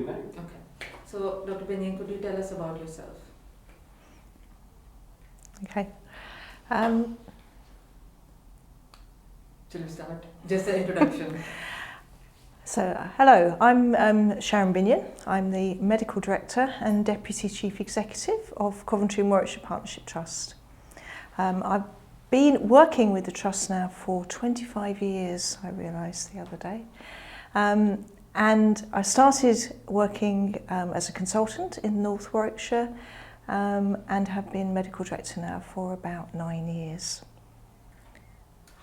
49. Okay. So, Dr. Benyon, could you tell us about yourself? Okay. Shall we start? Just an introduction. Hello, I'm Sharon Binion. I'm the Medical Director and Deputy Chief Executive of Coventry and Warwickshire Partnership Trust. I've been working with the Trust now for 25 years, I realised the other day. And I started working as a consultant in North Warwickshire and have been Medical Director now for about 9 years.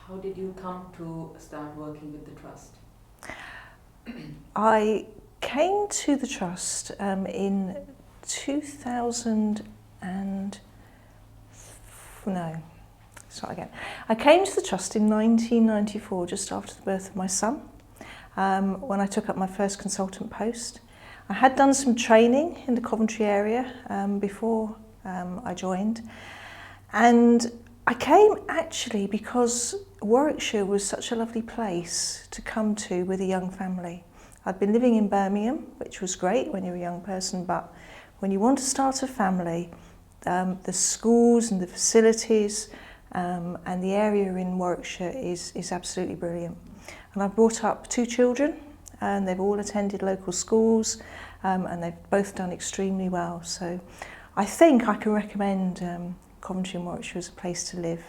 How did you come to start working with the Trust? I came to the Trust in 2000 and... No, start again. I came to the Trust in 1994, just after the birth of my son, when I took up my first consultant post. I had done some training in the Coventry area before I joined, and I came actually because Warwickshire was such a lovely place to come to with a young family. I'd been living in Birmingham, which was great when you're a young person, but when you want to start a family, the schools and the facilities and the area in Warwickshire is absolutely brilliant. And I've brought up 2 children and they've all attended local schools and they've both done extremely well. So I think I can recommend Coventry and Warwickshire as a place to live.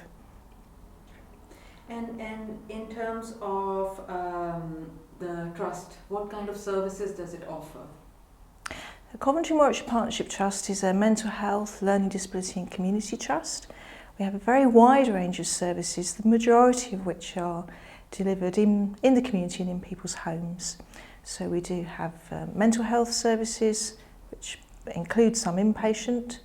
And in terms of the Trust, what kind of services does it offer? The Coventry and Warwickshire Partnership Trust is a mental health, learning disability and community trust. We have a very wide range of services, the majority of which are delivered in the community and in people's homes. So we do have mental health services, which include some inpatient,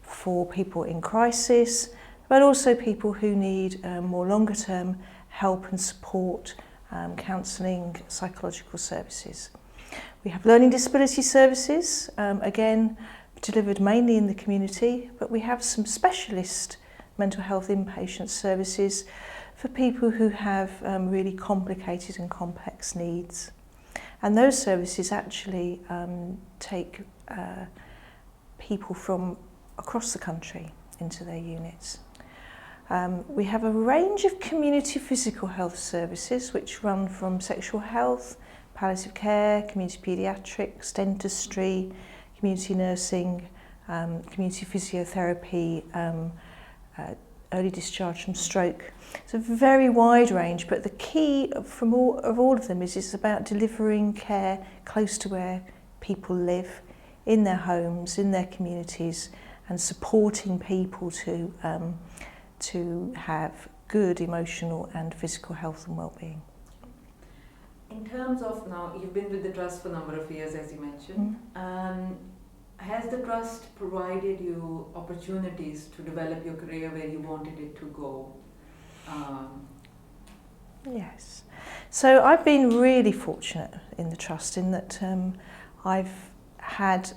for people in crisis, but also people who need more longer term help and support, counselling, psychological services. We have learning disability services, again delivered mainly in the community, but we have some specialist mental health inpatient services for people who have really complicated and complex needs. And those services actually take people from across the country into their units. We have a range of community physical health services which run from sexual health, palliative care, community paediatrics, dentistry, community nursing, community physiotherapy, early discharge from stroke. It's a very wide range, but the key from all of them is about delivering care close to where people live, in their homes, in their communities, and supporting people to have good emotional and physical health and well-being. In terms of now, you've been with the Trust for a number of years, as you mentioned. Has the Trust provided you opportunities to develop your career where you wanted it to go? Yes. So I've been really fortunate in the Trust in that I've had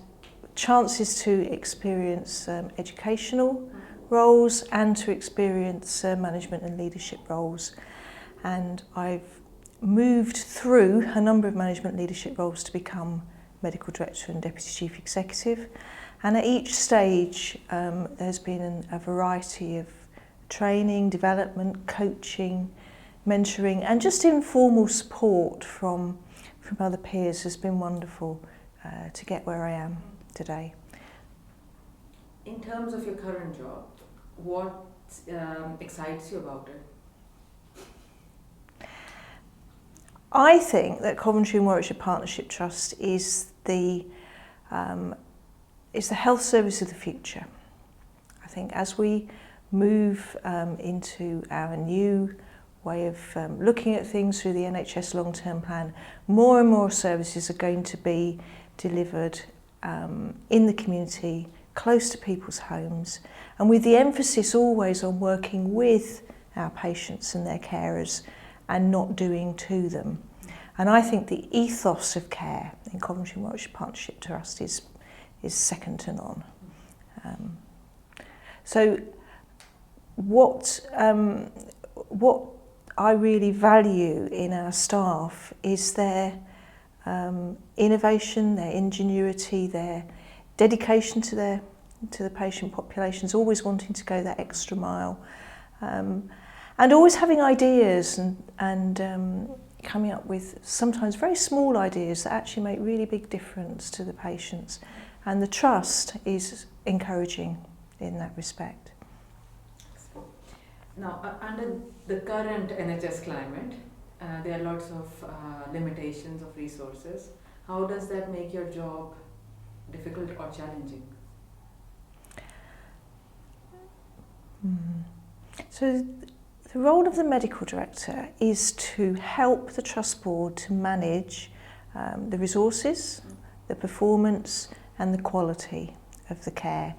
chances to experience educational roles and to experience management and leadership roles. And I've moved through a number of management leadership roles to become Medical Director and Deputy Chief Executive. And at each stage there's been a variety of training, development, coaching, mentoring and just informal support from other peers has been wonderful to get where I am today. In terms of your current job, what excites you about it? I think that Coventry and Warwickshire Partnership Trust is the health service of the future. I think as we move into our new way of looking at things through the NHS long-term plan, more and more services are going to be delivered in the community, close to people's homes, and with the emphasis always on working with our patients and their carers and not doing to them. And I think the ethos of care in Coventry and Warwickshire Partnership Trust is second to none. So what I really value in our staff is their innovation, their ingenuity, their dedication to the patient populations, always wanting to go that extra mile, and always having ideas and coming up with sometimes very small ideas that actually make really big difference to the patients. And the trust is encouraging in that respect. Now, under the current NHS climate, there are lots of limitations of resources. How does that make your job difficult or challenging? So the role of the medical director is to help the trust board to manage the resources, the performance and the quality of the care,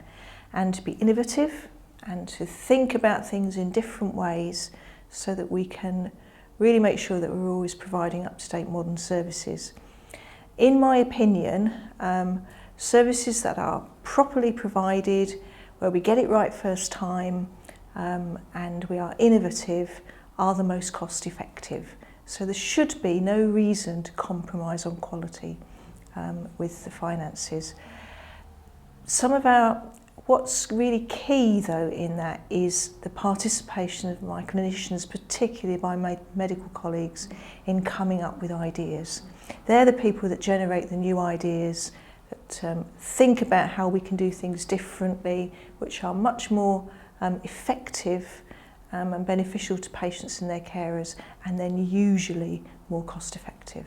and to be innovative and to think about things in different ways so that we can really make sure that we're always providing up-to-date modern services. In my opinion, services that are properly provided, where we get it right first time, and we are innovative, are the most cost effective. So there should be no reason to compromise on quality with the finances. What's really key though in that is the participation of my clinicians, particularly my medical colleagues, in coming up with ideas. They're the people that generate the new ideas, that think about how we can do things differently, which are much more effective and beneficial to patients and their carers, and then usually more cost effective.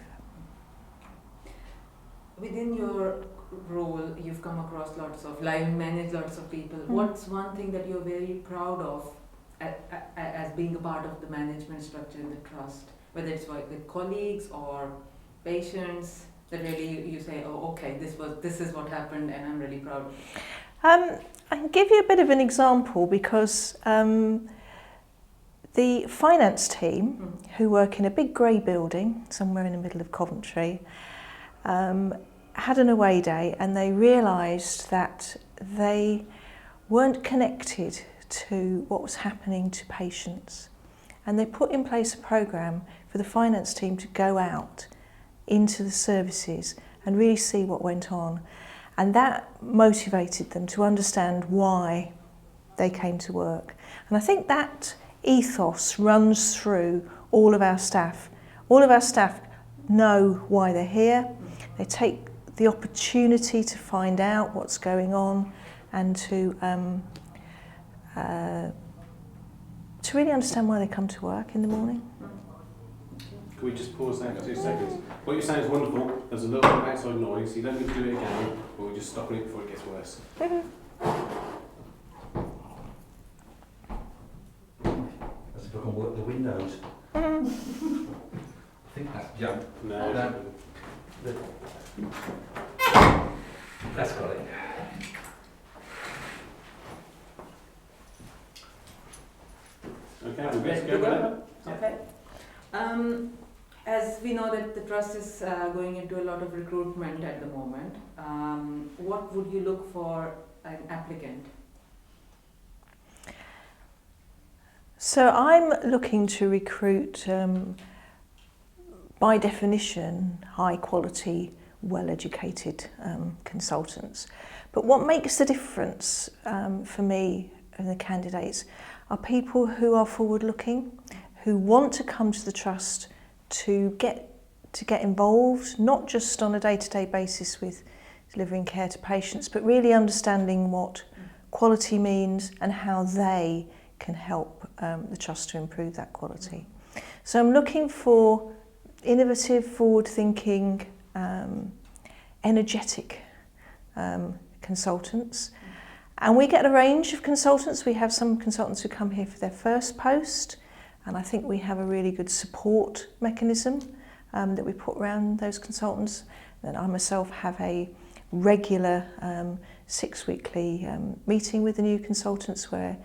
Within your role, you've come across managed lots of people. What's one thing that you're very proud of as being a part of the management structure in the trust, whether it's with colleagues or patients, that really you say, oh, okay, this is what happened and I'm really proud of it? I can give you a bit of an example because the finance team, who work in a big grey building somewhere in the middle of Coventry, had an away day and they realised that they weren't connected to what was happening to patients. And they put in place a programme for the finance team to go out into the services and really see what went on. And that motivated them to understand why they came to work. And I think that ethos runs through all of our staff. All of our staff know why they're here. They take the opportunity to find out what's going on and to really understand why they come to work in the morning. Can we just pause there for 2 seconds? What you're saying is wonderful. There's a little bit of outside noise. You don't need to do it again, but we're just stopping it before it gets worse. As if I can work the windows. I think that's jump. No. That's got it. Okay, we're good to go with that? Okay. As we know that the trust is going into a lot of recruitment at the moment, what would you look for an applicant? So I'm looking to recruit, by definition, high quality, well-educated consultants. But what makes the difference for me and the candidates are people who are forward-looking, who want to come to the trust to get involved, not just on a day-to-day basis with delivering care to patients, but really understanding what quality means and how they can help the trust to improve that quality. So I'm looking for innovative, forward-thinking, energetic consultants. And we get a range of consultants. We have some consultants who come here for their first post, and I think we have a really good support mechanism that we put around those consultants. And I myself have a regular 6-weekly meeting with the new consultants where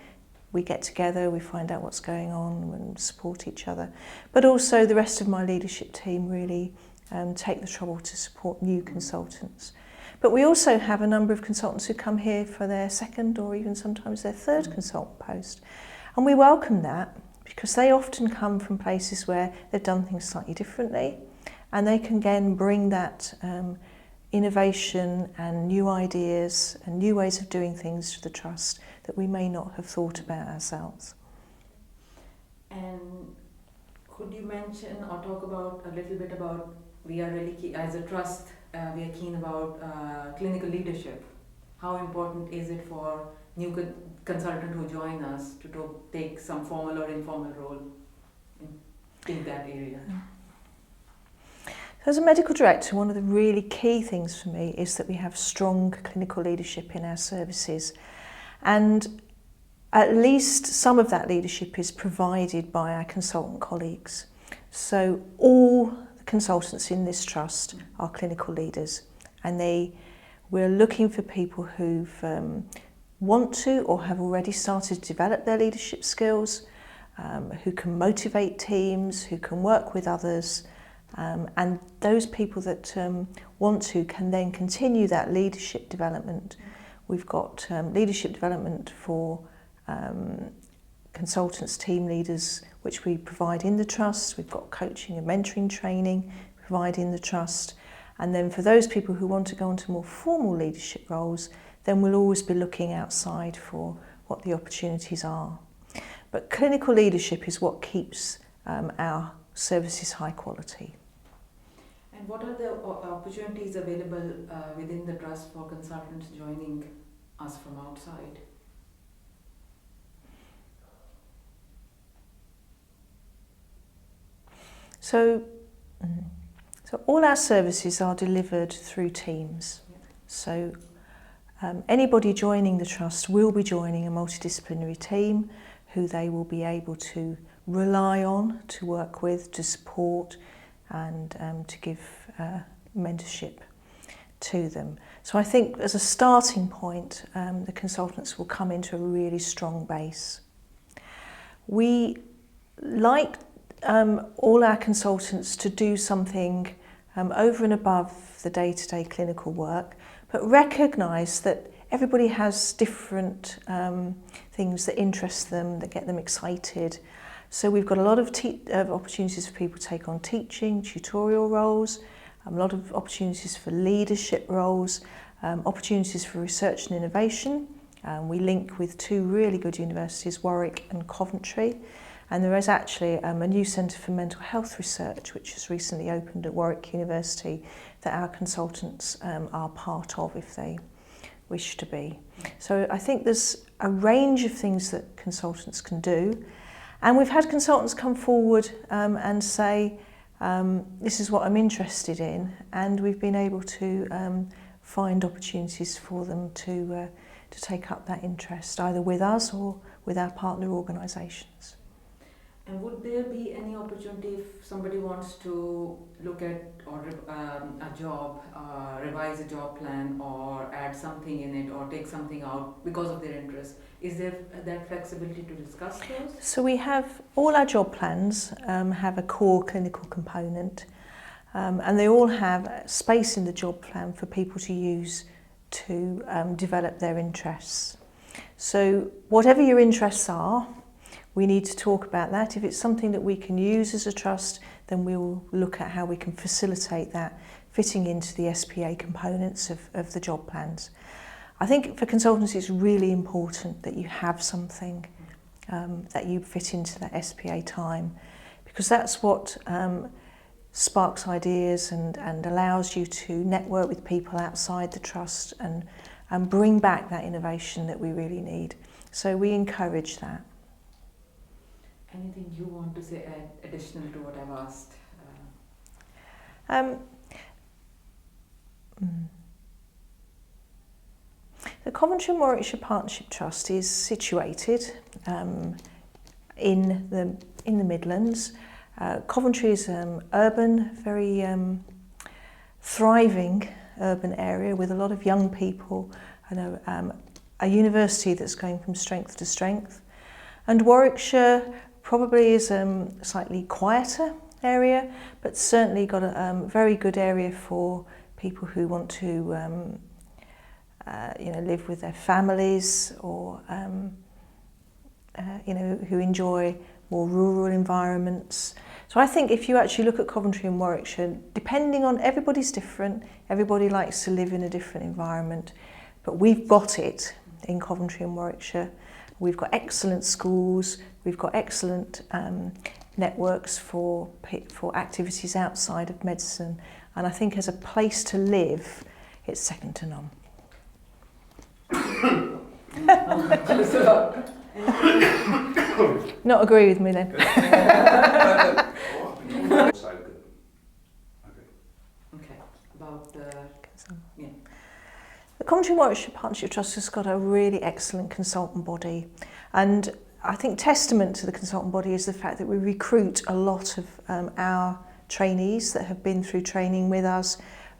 we get together, we find out what's going on and support each other. But also the rest of my leadership team really take the trouble to support new consultants. But we also have a number of consultants who come here for their second or even sometimes their third consultant post. And we welcome that because they often come from places where they've done things slightly differently and they can again bring that innovation and new ideas and new ways of doing things to the Trust that we may not have thought about ourselves. And could you mention or talk about a little bit about, we are really key, as a Trust, we are keen about clinical leadership. How important is it for new consultant who join us to take some formal or informal role in that area? As a medical director, one of the really key things for me is that we have strong clinical leadership in our services, and at least some of that leadership is provided by our consultant colleagues. So all the consultants in this trust are clinical leaders, and we're looking for people who want to or have already started to develop their leadership skills, who can motivate teams, who can work with others, and those people that want to can then continue that leadership development. We've got leadership development for consultants, team leaders, which we provide in the trust. We've got coaching and mentoring training we provide in the trust. And then for those people who want to go into more formal leadership roles, then we'll always be looking outside for what the opportunities are. But clinical leadership is what keeps our services high quality. And what are the opportunities available within the trust for consultants joining us from outside? So all our services are delivered through teams. So anybody joining the trust will be joining a multidisciplinary team who they will be able to rely on, to work with, to support, and to give mentorship to them. So I think as a starting point, the consultants will come into a really strong base. We like all our consultants to do something over and above the day-to-day clinical work, but recognise that everybody has different things that interest them, that get them excited. So we've got a lot of opportunities for people to take on teaching, tutorial roles, a lot of opportunities for leadership roles, opportunities for research and innovation. We link with two really good universities, Warwick and Coventry. And there is actually a new Centre for Mental Health Research, which has recently opened at Warwick University, that our consultants are part of if they wish to be. So I think there's a range of things that consultants can do. And we've had consultants come forward and say, this is what I'm interested in. And we've been able to find opportunities for them to take up that interest, either with us or with our partner organisations. And would there be any opportunity if somebody wants to look at or a job, revise a job plan, or add something in it, or take something out because of their interest? Is there that flexibility to discuss those? So we have all our job plans have a core clinical component, and they all have space in the job plan for people to use to develop their interests. So whatever your interests are, we need to talk about that. If it's something that we can use as a trust, then we'll look at how we can facilitate that fitting into the SPA components of the job plans. I think for consultants it's really important that you have something that you fit into that SPA time, because that's what sparks ideas and allows you to network with people outside the trust and bring back that innovation that we really need. So we encourage that. Anything you want to say additional to what I've asked? The Coventry and Warwickshire Partnership Trust is situated in the Midlands. Coventry is urban, very thriving urban area with a lot of young people, and a university that's going from strength to strength. And Warwickshire probably is a slightly quieter area, but certainly got a very good area for people who want to live with their families, or who enjoy more rural environments. So I think if you actually look at Coventry and Warwickshire, depending on, everybody's different, everybody likes to live in a different environment, but we've got it in Coventry and Warwickshire. We've got excellent schools, we've got excellent networks for activities outside of medicine, and I think as a place to live, it's second to none. Not agree with me then. Okay, about the, yeah. The Coventry and Warwickshire Partnership Trust has got a really excellent consultant body, and I think testament to the consultant body is the fact that we recruit a lot of our trainees that have been through training with us,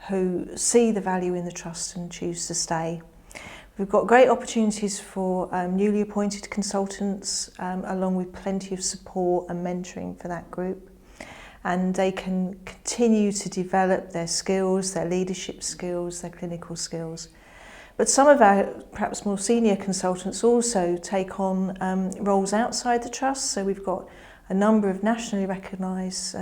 who see the value in the trust and choose to stay. We've got great opportunities for newly appointed consultants, along with plenty of support and mentoring for that group. And they can continue to develop their skills, their leadership skills, their clinical skills. But some of our perhaps more senior consultants also take on roles outside the trust. So we've got a number of nationally recognised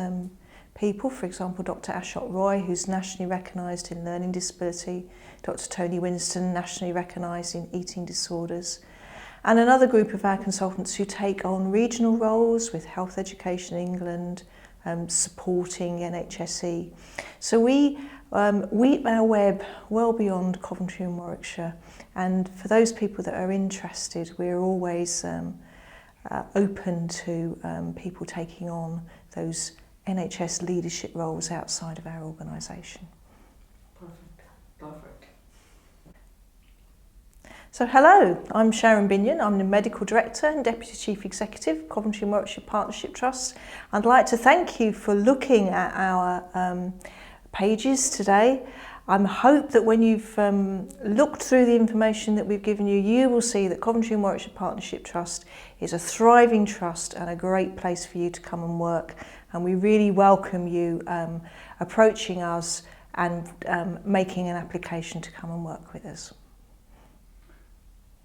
people, for example, Dr. Ashok Roy, who's nationally recognised in learning disability, Dr. Tony Winston, nationally recognised in eating disorders, and another group of our consultants who take on regional roles with Health Education England, supporting NHSE. So we weave our web well beyond Coventry and Warwickshire, and for those people that are interested, we're always open to people taking on those NHS leadership roles outside of our organisation. Perfect. So hello, I'm Sharon Binion. I'm the Medical Director and Deputy Chief Executive, Coventry and Warwickshire Partnership Trust. I'd like to thank you for looking at our pages today. I hope that when you've looked through the information that we've given you, you will see that Coventry and Warwickshire Partnership Trust is a thriving trust and a great place for you to come and work. And we really welcome you approaching us and making an application to come and work with us.